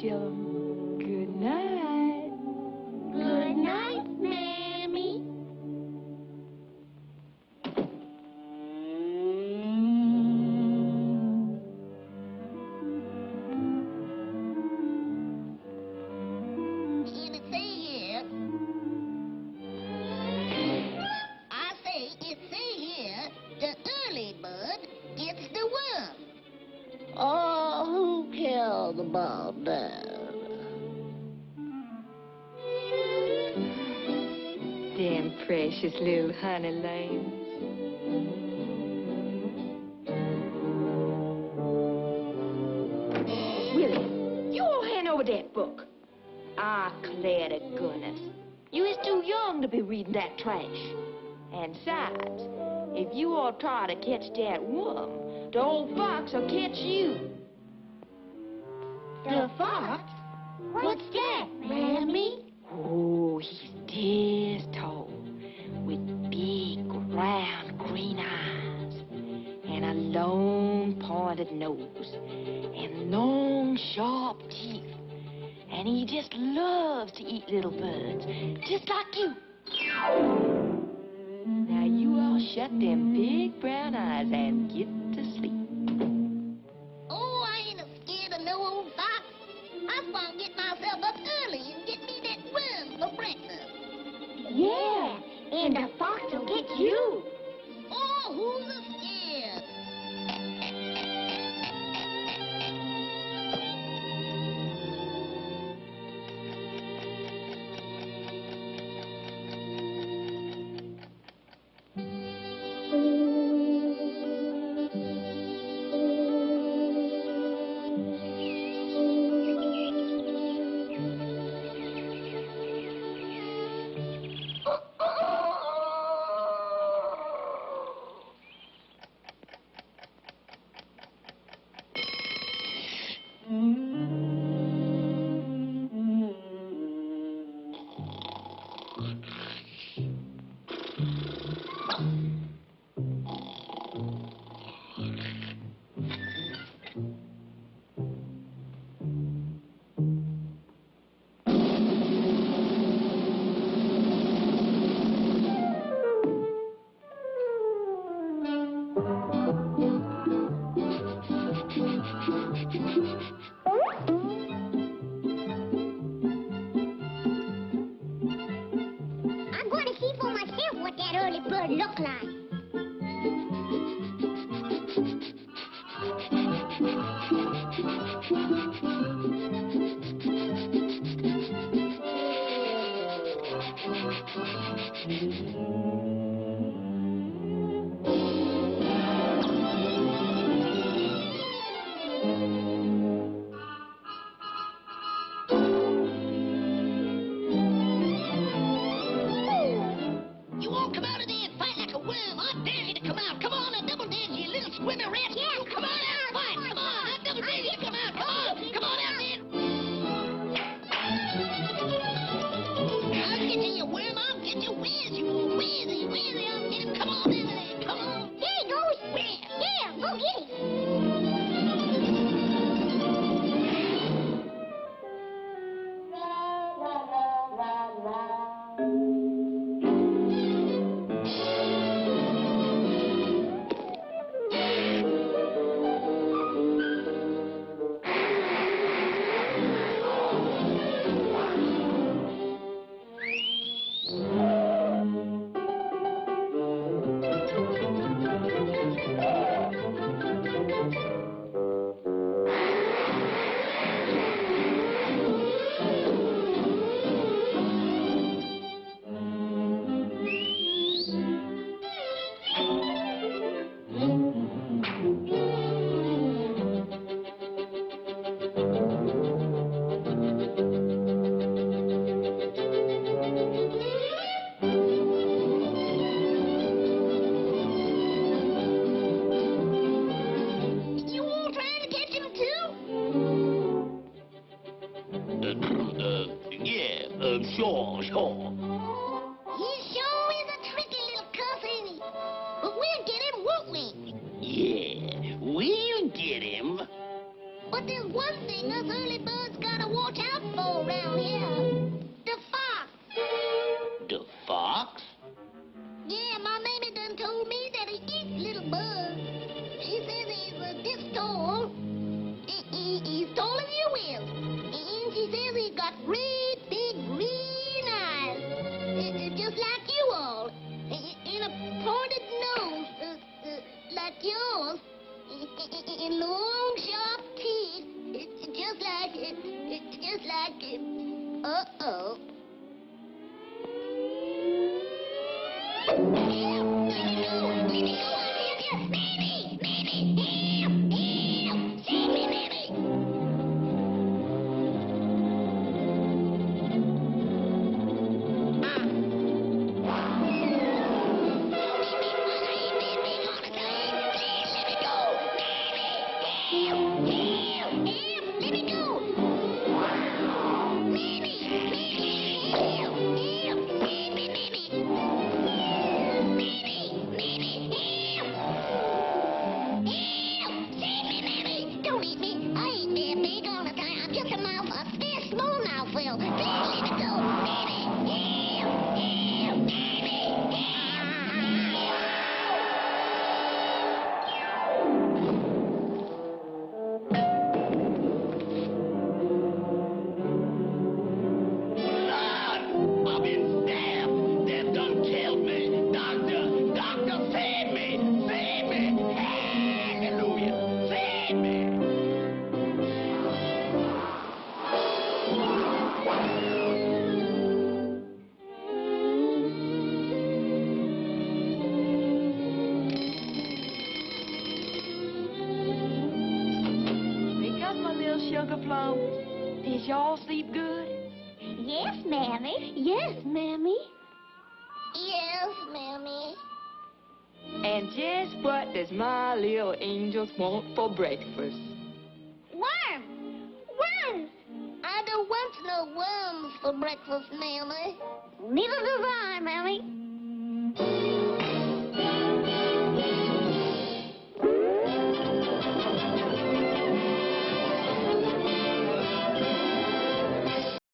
Chillum. Good night. Good night, Mammy. Oh, who cares about that? Them precious little honey lambs. Willie, you all hand over that book. Ah, Claire to goodness. You is too young to be reading that trash. And besides, if you all try to catch that worm, the old fox will catch you. The fox? What's that, Mammy? Oh, he's this tall, with big, round, green eyes, and a long, pointed nose, and long, sharp teeth. And he just loves to eat little birds, just like you. Now, you all shut them big brown eyes and get to sleep. Oh, I ain't scared of no old fox. I'm gonna get myself up early and get me that worm for breakfast. Yeah, and the fox will get you. Oh, who's scared? I'm going to see for myself what that early bird look like. You all come out of there and fight like a worm. I dare you to come out. Come on, I double dare you, little swimmer rat. Yeah, Come on out and fight. Come on, I double dare you to come out. Come on. Come on out there. I'll get you, you worm. I'll get you. Where's you? Where's he? Where's he? I'll get him. Come on in there. Come on. There he goes. Where? Yeah, go get him. You all trying to catch him too? Sure. He sure is a tricky little cuss, ain't he? But we'll get him, won't we? Yeah, we'll get him. But there's one thing us early birds gotta watch out for around here. The fox. The fox? Yeah, my mammy done told me that he eats little bugs. She says he's this tall. He's tall as you will. And she says he's got great big green eyes. Just like you all. And a pointed nose like yours. And long sharp teeth. Just like uh-oh. Don't eat me. I ain't that big all the time. I'm just a mouth, a very small mouth, Will. Please let me go. Lord, I've been stabbed. They've done killed me. Doctor, save me. Save me. Hallelujah. Save me. Wake up, my little sugar plums. Did y'all sleep good? Yes, Mammy. Yes, Mammy. Yes, Mammy. And just what does my little angels want for breakfast? Worms. Worms. I don't want no worms for breakfast, Mammy. Neither do I, Mammy.